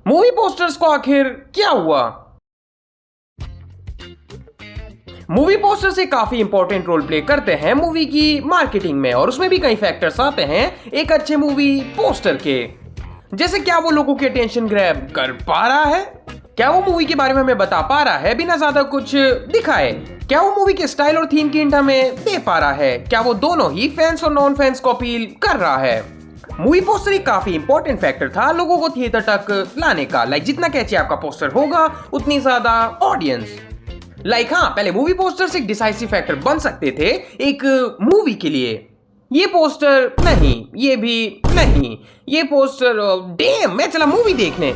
Movie posters को आखिर क्या हुआ? मूवी पोस्टर्स एक काफी इंपॉर्टेंट रोल प्ले करते हैं मूवी की मार्केटिंग में, और उसमें भी कई फैक्टर्स आते हैं एक अच्छे मूवी पोस्टर के। जैसे क्या वो लोगों की अटेंशन ग्रैब कर पा रहा है, क्या वो मूवी के बारे में हमें बता पा रहा है बिना ज्यादा कुछ दिखाए, क्या वो मूवी के स्टाइल और थीम की हिंट हमें दे पा रहा है, क्या वो दोनों ही फैंस और नॉन फैंस को अपील कर रहा है। मूवी पोस्टर एक काफी इंपॉर्टेंट फैक्टर था लोगों को थिएटर तक लाने का। जितना कैची आपका पोस्टर होगा उतनी ज्यादा ऑडियंस। हाँ, पहले मूवी पोस्टर्स एक डिसाइसिव फैक्टर बन सकते थे एक मूवी के लिए। ये पोस्टर नहीं, ये भी नहीं, ये पोस्टर डैम मैं चला मूवी देखने।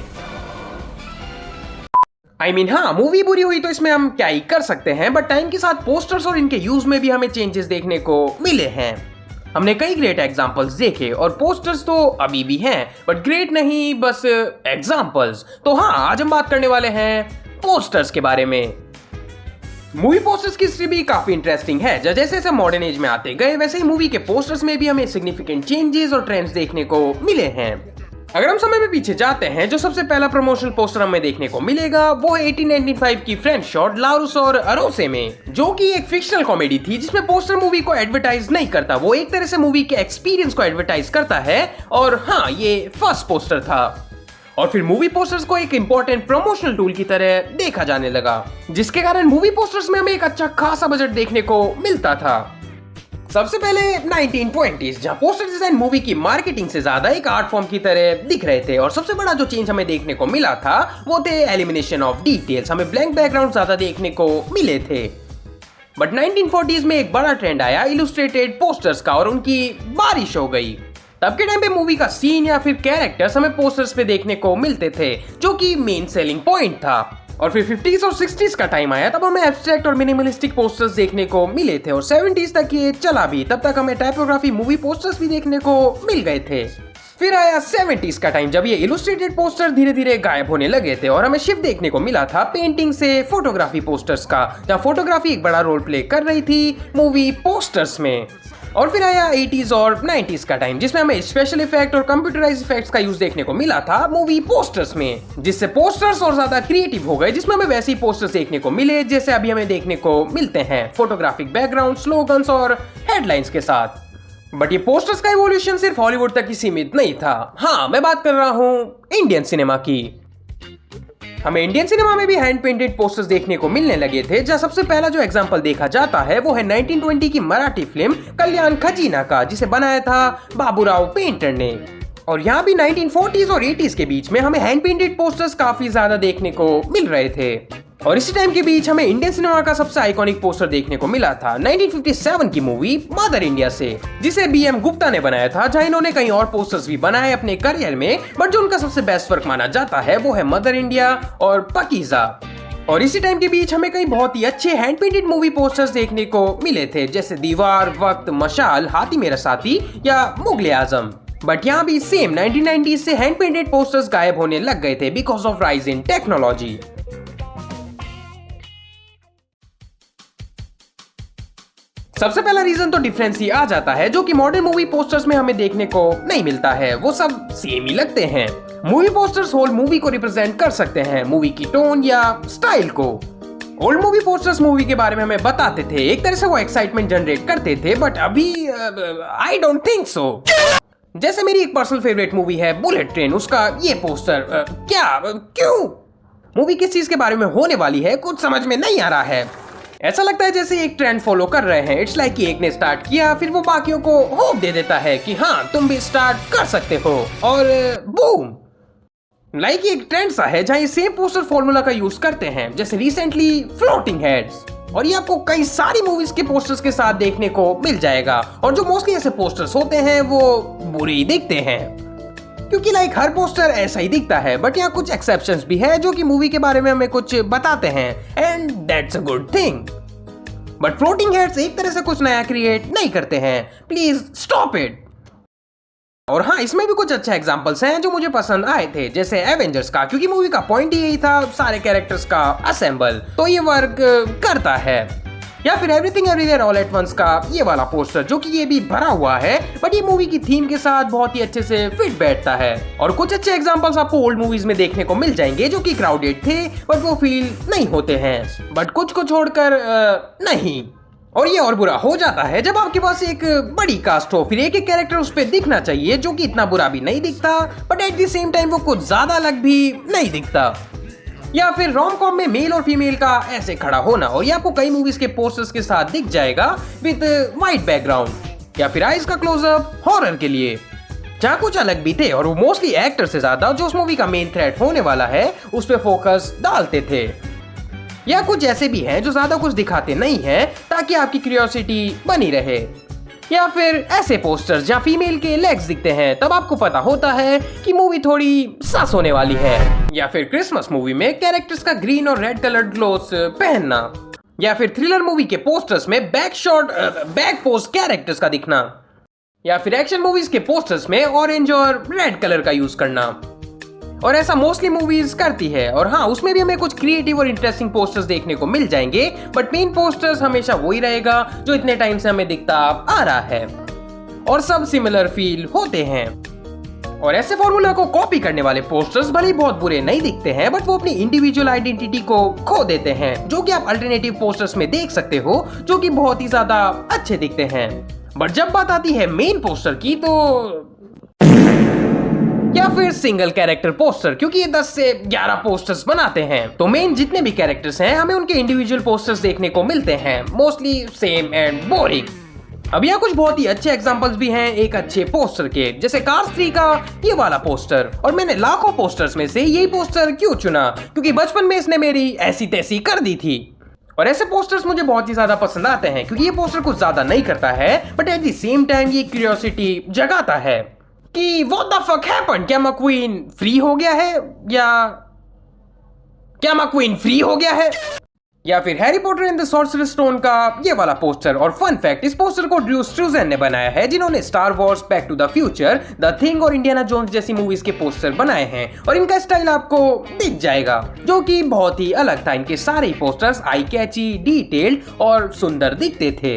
हाँ, मूवी बुरी हुई तो इसमें हम क्या ही कर सकते हैं, बट टाइम के साथ पोस्टर्स और इनके यूज में भी हमें चेंजेस देखने को मिले हैं। हमने कई ग्रेट एग्जांपल्स देखे और पोस्टर्स तो अभी भी हैं, बट ग्रेट नहीं, बस एग्जांपल्स। तो हाँ, आज हम बात करने वाले हैं पोस्टर्स के बारे में। मूवी पोस्टर्स की हिस्ट्री भी काफी इंटरेस्टिंग है। जैसे जैसे मॉडर्न एज में आते गए वैसे ही मूवी के पोस्टर्स में भी हमें सिग्निफिकेंट चेंजेस और ट्रेंड्स देखने को मिले हैं। अगर हम समय में पीछे जाते हैं, जो सबसे पहला प्रमोशनल पोस्टर हमें देखने को मिलेगा वो है 1895 की फ्रेंच शॉर्ट लारूस और अरोसे में, जो कि एक फिक्शनल कॉमेडी थी जिसमें पोस्टर मूवी को एडवर्टाइज नहीं करता, वो एक तरह से मूवी के एक्सपीरियंस को एडवर्टाइज करता है। और हाँ, ये फर्स्ट पोस्टर था और फिर मूवी पोस्टर्स को एक इंपॉर्टेंट प्रमोशनल टूल की तरह देखा जाने लगा, जिसके कारण मूवी पोस्टर्स में हमें एक अच्छा खासा बजट देखने को मिलता था। सबसे पहले 1920s, जहां पोस्टर डिजाइन मूवी की मार्केटिंग से ज्यादा एक आर्ट फॉर्म की तरह दिख रहे थे, और सबसे बड़ा जो चेंज हमें देखने को मिला था वो थे एलिमिनेशन ऑफ डिटेल्स। हमें ब्लैंक बैकग्राउंड ज्यादा देखने को मिले थे। बट 1940s में एक बड़ा ट्रेंड आया इलस्ट्रेटेड पोस्टर्स का, और उनकी बारिश हो गई। तब के टाइम पे मूवी का सीन या फिर कैरेक्टर्स हमें पोस्टर्स पे देखने को मिलते थे, जो कि मेन सेलिंग पॉइंट था। और फिर 50s और 60s का टाइम आया, तब हमें एब्स्ट्रैक्ट और मिनिमलिस्टिक पोस्टर्स देखने को मिले थे, और 70s तक ये चला भी। तब तक हमें टाइपोग्राफी मूवी पोस्टर्स भी देखने को मिल गए थे। फिर आया 70s का टाइम, जब ये इलस्ट्रेटेड पोस्टर धीरे धीरे गायब होने लगे थे और हमें शिफ्ट देखने को मिला था पेंटिंग से फोटोग्राफी पोस्टर्स का, जहां फोटोग्राफी एक बड़ा रोल प्ले कर रही थी मूवी पोस्टर्स में। और फिर आया 80s और 90s का टाइम, जिसमें हमें स्पेशल इफेक्ट और कंप्यूटराइज्ड इफेक्ट्स का यूज देखने को मिला था मूवी पोस्टर्स में, जिससे पोस्टर्स और ज्यादा क्रिएटिव हो गए, जिसमें हमें वैसे ही पोस्टर्स देखने को मिले जैसे अभी हमें देखने को मिलते हैं, फोटोग्राफिक बैकग्राउंड, स्लोगन्स और हेडलाइंस के साथ। बट ये पोस्टर्स का इवोल्यूशन सिर्फ हॉलीवुड तक ही सीमित नहीं था। हाँ, मैं बात कर रहा हूँ इंडियन सिनेमा की। हमें इंडियन सिनेमा में भी हैंड पेंटेड पोस्टर्स देखने को मिलने लगे थे, जहां सबसे पहला जो एग्जांपल देखा जाता है वो है 1920 की मराठी फिल्म कल्याण खजीना का, जिसे बनाया था बाबूराव पेंटर ने। और यहाँ भी 1940s और 80s के बीच में हमें हैंड पेंटेड पोस्टर्स काफी ज्यादा देखने को मिल रहे थे। और इसी टाइम के बीच हमें इंडियन सिनेमा का सबसे आइकॉनिक पोस्टर देखने को मिला था 1957 की मूवी मदर इंडिया से, जिसे BM गुप्ता ने बनाया था, जहां इन्होंने कई और पोस्टर्स भी बनाए अपने करियर में, बट जो उनका सबसे बेस्ट वर्क माना जाता है वो है मदर इंडिया और पकीजा। और इसी टाइम के बीच हमें कई बहुत ही अच्छे हैंड पेंटेड मूवी पोस्टर्स देखने को मिले थे, जैसे दीवार, वक्त, मशाल, हाथी मेरा साथी या मुगले आजम। बट यहाँ भी सेम 1990s से हैंड पेंटेड पोस्टर्स गायब होने लग गए थे because of rise in technology. सबसे पहला रीजन तो डिफरेंस ही आ जाता है, जो कि मॉडर्न मूवी पोस्टर्स में हमें देखने को नहीं मिलता है। वो सब सेम ही लगते हैं। मूवी पोस्टर्स होल मूवी को रिप्रेजेंट कर सकते हैं, मूवी की टोन या स्टाइल को। ओल्ड मूवी पोस्टर्स मूवी के बारे में हमें बताते थे, एक तरह से वो एक्साइटमेंट जनरेट करते थे, बट अभी आई डोंट थिंक सो। जैसे मेरी एक पर्सनल फेवरेट मूवी है बुलेट ट्रेन, उसका ये पोस्टर क्यों? मूवी किस चीज के बारे में होने वाली है कुछ समझ में नहीं आ रहा है। ऐसा लगता है जैसे एक ट्रेंड फॉलो कर रहे हैं। इट्स लाइक कि एक ने स्टार्ट किया, फिर वो बाकियों को होप दे देता है कि हाँ तुम भी स्टार्ट कर सकते हो, और बूम। लाइक एक ट्रेंड सा है जहां ये सेम पोस्टर फॉर्मूला का यूज करते हैं, जैसे रिसेंटली फ्लोटिंग हेड्स। और ये आपको कई सारी मूवीज के पोस्टर्स के साथ देखने को मिल जाएगा, और जो मोस्टली ऐसे पोस्टर्स होते हैं वो बुरे ही दिखते हैं, क्योंकि हर पोस्टर ऐसा ही दिखता है। बट यहाँ कुछ एक्सेप्शंस भी है जो कि मूवी के बारे में हमें कुछ बताते हैं, and that's a good thing. But floating heads एक तरह से कुछ नया क्रिएट नहीं करते हैं, प्लीज स्टॉप इट। और हाँ, इसमें भी कुछ अच्छे एग्जांपल्स हैं जो मुझे पसंद आए थे, जैसे एवेंजर्स का, क्योंकि मूवी का पॉइंट ही यही था सारे कैरेक्टर्स का असेंबल, तो ये वर्क करता है। या फिर everything everywhere all at once का ये वाला पोस्टर, जो कि ये भी भरा हुआ है बट ये मूवी की थीम के साथ बहुत ही अच्छे से फिट बैठता है। और कुछ अच्छे एग्जांपल्स आपको ओल्ड मूवीज में देखने को मिल जाएंगे जो कि क्राउडेड थे बट वो फील नहीं होते हैं, बट कुछ को छोड़कर नहीं। और ये और बुरा हो जाता है जब आपके पास एक बड़ी कास्ट हो, फिर एक एक कैरेक्टर उस पे दिखना चाहिए जो कि इतना बुरा भी नहीं दिखता but at the same time वो कुछ ज्यादा अलग भी नहीं दिखता। या फिर रोम कॉम में मेल और फीमेल का ऐसे खड़ा होना, और ये आपको कई मूवीज के पोस्टर्स के साथ दिख जाएगा विद वाइट बैकग्राउंड। या फिर आइज का क्लोजअप हॉरर के लिए, जहाँ कुछ अलग भी थे और वो मोस्टली एक्टर से ज्यादा जो उस मूवी का मेन थ्रेट होने वाला है उस पे फोकस डालते थे। या कुछ ऐसे भी हैं जो ज्यादा कुछ दिखाते नहीं हैं ताकि आपकी क्यूरियोसिटी बनी रहे। या फिर ऐसे पोस्टर्स जहाँ फीमेल के लेग्स दिखते हैं, तब आपको पता होता है कि मूवी थोड़ी सस होने वाली है। या फिर क्रिसमस मूवी में कैरेक्टर्स का ग्रीन और रेड कलर्ड क्लोथ्स पहनना। या फिर थ्रिलर मूवी के पोस्टर्स में बैक पोज कैरेक्टर्स का दिखना। या फिर एक्शन मूवीज के पोस्टर्स में ऑरेंज और रेड कलर का यूज करना। और ऐसा मोस्टली मूवीज करती है। और हाँ, उसमें भी हमें कुछ क्रिएटिव और इंटरेस्टिंग पोस्टर्स देखने को मिल जाएंगे बट मेन पोस्टर्स हमेशा वही रहेगा जो इतने टाइम से हमें दिखता आ रहा है और सब सिमिलर फील होते हैं। और ऐसे फॉर्मूला को कॉपी करने वाले पोस्टर्स भले ही बहुत बुरे नहीं दिखते हैं बट वो अपनी इंडिविजुअल आइडेंटिटी को खो देते हैं, जो कि आप अल्टरनेटिव पोस्टर्स में देख सकते हो जो कि बहुत ही ज्यादा अच्छे दिखते हैं। बट जब बात आती है मेन पोस्टर की तो या फिर सिंगल कैरेक्टर पोस्टर, क्योंकि ये 10 से 11 पोस्टर्स बनाते हैं तो मेन जितने भी कैरेक्टर्स हैं हमें उनके इंडिविजुअल पोस्टर्स देखने को मिलते हैं, मोस्टली सेम एंड बोरिंग। अब यहाँ कुछ बहुत ही अच्छे एग्जांपल्स भी हैं एक अच्छे पोस्टर के, जैसे कार्स 3 का ये वाला पोस्टर। और मैंने लाखों पोस्टर्स में से यही पोस्टर क्यों चुना, क्योंकि बचपन में इसने मेरी ऐसी तैसी कर दी थी। और ऐसे पोस्टर्स मुझे बहुत ही ज्यादा पसंद आते हैं क्योंकि ये पोस्टर कुछ ज्यादा नहीं करता है but at the same time ये क्यूरियोसिटी जगाता है कि what the fuck happened? क्या McQueen फ्री हो गया है या फिर Harry Potter and the Sorcerer's Stone का ये वाला पोस्टर। और फन फैक्ट, इस पोस्टर को ड्रू स्ट्रूजन ने बनाया है जिन्होंने Star Wars, Back to the Future, the Thing और इंडियाना जोन्स जैसी मूवीज के पोस्टर बनाए हैं। और इनका स्टाइल आपको दिख जाएगा जो कि बहुत ही अलग था। इनके सारे पोस्टर्स आई कैची, डिटेल्ड और सुंदर दिखते थे।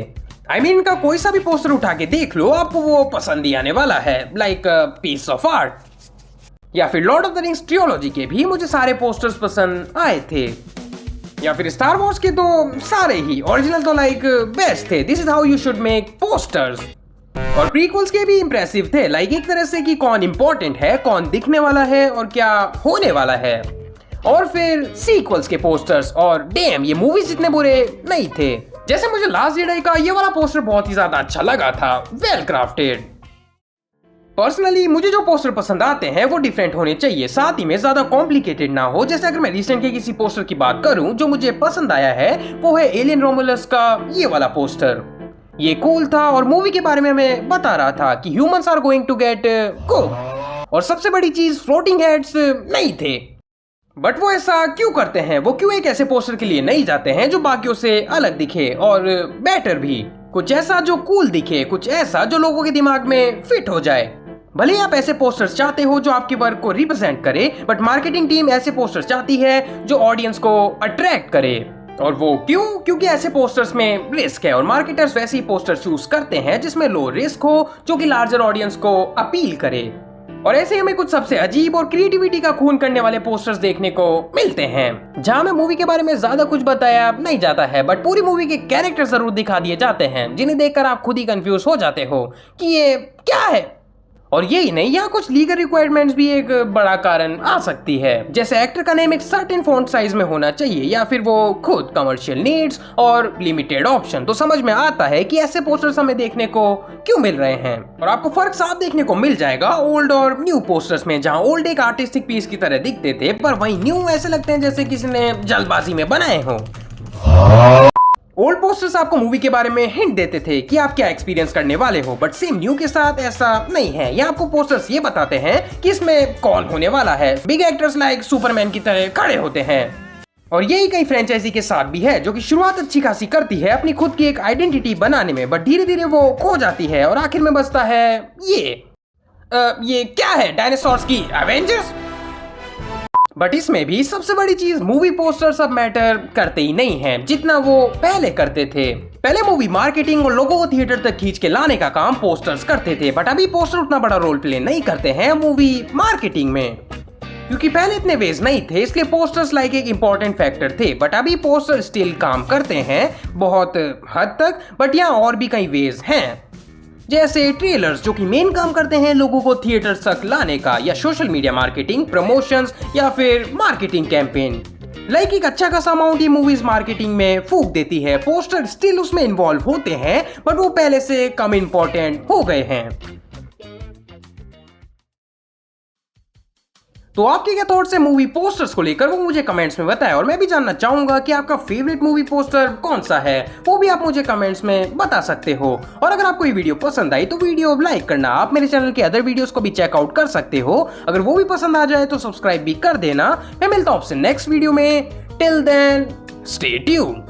इनका कोई सा भी पोस्टर उठा के देख लो, आपको वो पसंद ही आने वाला है, लाइक पीस ऑफ आर्ट। या फिर लॉर्ड ऑफ द रिंग्स ट्रियोलॉजी के भी मुझे सारे पोस्टर्स पसंद आए थे। या फिर स्टार वॉर्स के तो सारे ही ओरिजिनल तो लाइक बेस्ट थे, this is how you should make posters. और प्रीक्वल्स के भी इंप्रेसिव थे, लाइक एक तरह से कि कौन इंपॉर्टेंट है, कौन दिखने वाला है और क्या होने वाला है। और फिर सीक्वल्स के पोस्टर्स, और डैम ये मूवीज जितने बुरे नहीं थे। जैसे मुझे लास्ट जेडाई का ये वाला पोस्टर बहुत ही ज्यादा अच्छा लगा था, वेल क्राफ्टेड। पर्सनली मुझे जो पोस्टर पसंद आते हैं वो डिफरेंट होने चाहिए, साथ ही में ज्यादा कॉम्प्लिकेटेड ना हो। जैसे अगर मैं रिसेंट के किसी पोस्टर की बात करूं जो मुझे पसंद आया है वो है एलियन रोमुलस का ये वाला पोस्टर। ये कूल था और मूवी के बारे में हमें बता रहा था कि humans are going to get cooked, और सबसे बड़ी चीज फ्लोटिंग हेड्स नहीं थे। बट वो ऐसा क्यों करते हैं, वो क्यों एक ऐसे पोस्टर के लिए नहीं जाते हैं जो बाकियों से अलग दिखे और बेटर भी, कुछ ऐसा जो कूल दिखे, कुछ ऐसा जो लोगों के दिमाग में फिट हो जाए। भले आप ऐसे पोस्टर्स चाहते हो जो आपके वर्क को रिप्रेजेंट करे बट मार्केटिंग टीम ऐसे पोस्टर्स चाहती है जो ऑडियंस को अट्रैक्ट करे। और वो क्यों, क्योंकि ऐसे पोस्टर्स में रिस्क है और मार्केटर्स वैसे ही पोस्टर चूज करते हैं जिसमें लो रिस्क हो जो कि लार्जर ऑडियंस को अपील करे। और ऐसे हमें कुछ सबसे अजीब और क्रिएटिविटी का खून करने वाले पोस्टर्स देखने को मिलते हैं जहां में मूवी के बारे में ज्यादा कुछ बताया नहीं जाता है बट पूरी मूवी के कैरेक्टर जरूर दिखा दिए जाते हैं जिन्हें देखकर आप खुद ही कंफ्यूज हो जाते हो कि ये क्या है। और यही नहीं, यहाँ कुछ लीगल रिक्वायरमेंट्स भी एक बड़ा कारण आ सकती है, जैसे एक्टर का नेम एक सर्टेन फॉन्ट साइज में होना चाहिए या फिर वो खुद कमर्शियल नीड्स और लिमिटेड ऑप्शन। तो समझ में आता है कि ऐसे पोस्टर्स हमें देखने को क्यों मिल रहे हैं। और आपको फर्क साफ देखने को मिल जाएगा ओल्ड और न्यू पोस्टर्स में, जहाँ ओल्ड एक आर्टिस्टिक पीस की तरह दिखते थे पर वहीं न्यू ऐसे लगते हैं जैसे किसी ने जल्दबाजी में बनाए हों। ओल्ड पोस्टर्स आपको मूवी के बारे में हिंट देते थे कि आप क्या एक्सपीरियंस करने वाले हो, बट सेम न्यू के साथ ऐसा नहीं है। यहाँ आपको पोस्टर्स ये बताते हैं कि इसमें कौन होने वाला है। बिग एक्टर्स लाइक सुपरमैन की तरह खड़े होते हैं। और यही कई फ्रेंचाइजी के साथ भी है जो कि शुरुआत अच्छी खासी करती है अपनी खुद की एक आइडेंटिटी बनाने में, बट धीरे धीरे वो खो जाती है और आखिर में बचता है ये क्या है, डायनासोर्स की एवेंजर्स। बट इसमें भी सबसे बड़ी चीज मूवी पोस्टर्स अब मैटर करते ही नहीं हैं जितना वो पहले करते थे। पहले मूवी मार्केटिंग और लोगों को थिएटर तक खींच के लाने का काम पोस्टर्स करते थे, बट अभी पोस्टर उतना बड़ा रोल प्ले नहीं करते हैं मूवी मार्केटिंग में, क्योंकि पहले इतने वेज नहीं थे, इसलिए पोस्टर्स लाइक एक इंपॉर्टेंट फैक्टर थे। बट अभी पोस्टर स्टिल काम करते हैं बहुत हद तक, बट यहाँ और भी कई वेज हैं, जैसे ट्रेलर्स जो कि मेन काम करते हैं लोगों को थिएटर तक लाने का, या सोशल मीडिया मार्केटिंग, प्रमोशंस या फिर मार्केटिंग कैंपेन। लाइक एक अच्छा खासा अमाउंट ये मूवीज मार्केटिंग में फूंक देती है, पोस्टर स्टिल उसमें इन्वॉल्व होते हैं बट वो पहले से कम इंपॉर्टेंट हो गए हैं। तो आपके क्या थॉट्स है मूवी पोस्टर्स को लेकर, वो मुझे कमेंट्स में बताएं, और मैं भी जानना चाहूंगा कि आपका फेवरेट मूवी पोस्टर कौन सा है, वो भी आप मुझे कमेंट्स में बता सकते हो। और अगर आपको ये वीडियो पसंद आई तो वीडियो लाइक करना, आप मेरे चैनल के अदर वीडियोस को भी चेकआउट कर सकते हो, अगर वो भी पसंद आ जाए तो सब्सक्राइब भी कर देना। मैं मिलता हूं आपसे नेक्स्ट वीडियो में, टिल देन स्टे ट्यून्ड।